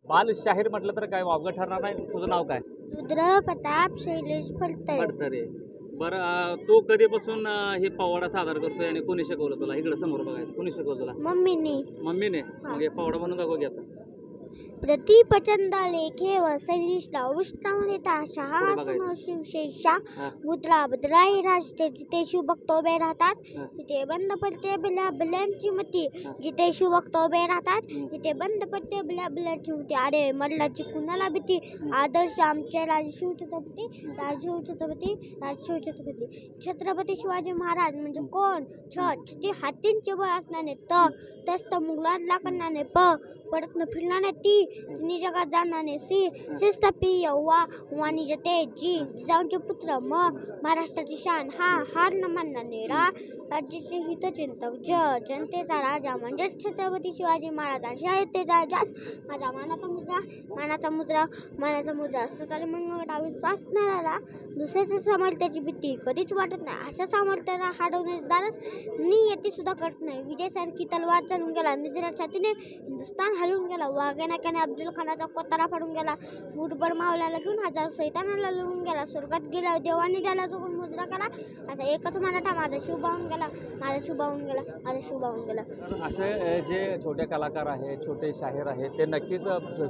बालशाहीर म्हटलं तर काय वावगं ठरणार नाही. तुझं नाव काय? रुद्र प्रताप शैलेश फडतरे. फडतरे. बरं तू कधीपासून हे पोवाडा सादर करतोय आणि कोणी शिकवलं तुला? इकडे समोर बघायचं. कोणी शिकवलं तुला? मम्मीने. मम्मीने. मग हे पोवाडा म्हणून दाखव की आता. प्रतिपचंद लेखे वसलिष्ठा उष्णवनिता पुढे शहा बघायचं. शिवशेषा हा. मुद्रा भद्राही राष्ट्र जिथे शिवभक्त उभे राहतात हा. तिथे बंद पडते बिल्यांची मती. हा. जिथे शिवभक्त उभे राहतात हम्म. तिथे बंद पडते बिल्यांची मती. अरे मल्लाची कुणाला भीती. आदर्श आमचे राजशिव छत्रपती राजशिव छत्रपती राजशिव छत्रपती छत्रपती शिवाजी महाराज म्हणजे कोण? छती हातींचे बळ असणारे तस्त मुघलांना करणारे पडत न फिरणारे तिन्ही जगात जाणारे शिस्त प्रिय वाणिज्य ते जिजाऊंचे पुत्र महाराष्ट्राची शान हार न मानणारे राज्याचे हितचिंतक जनतेचा राजा म्हणजेच छत्रपती शिवाजी महाराज. शाळेचा जास माझा मानाचा मुद्रा स्वतःला मंगळा विश्वास असणारा दुसऱ्याच्या सामर्थ्याची भीती कधीच वाटत नाही. अशा सामर्थ्याला हरवण्यास दारच नियती सुद्धा करत नाही. विजयासारखी तलवार चढून गेला निजरा छातीने हिंदुस्थान हलून गेला. वाघेनाक्याने अब्दुल खानाचा कोतारा फाडून गेला. मुठभर मावल्याला घेऊन हजार सैतानाला लढून गेला. स्वर्गात गेला देवाने ज्याला चुकून मुजरा केला असा एकच मराठा माझा शिव बाहून गेला असे जे छोटे कलाकार आहेत, छोटे शाहीर आहेत, ते नक्कीच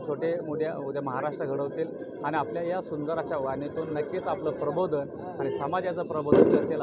छोटे उद्या महाराष्ट्र घडवतील आणि आपल्या या सुंदर अशा वाणीतून नक्कीच आपलं प्रबोधन आणि समाजाचं प्रबोधन करतील.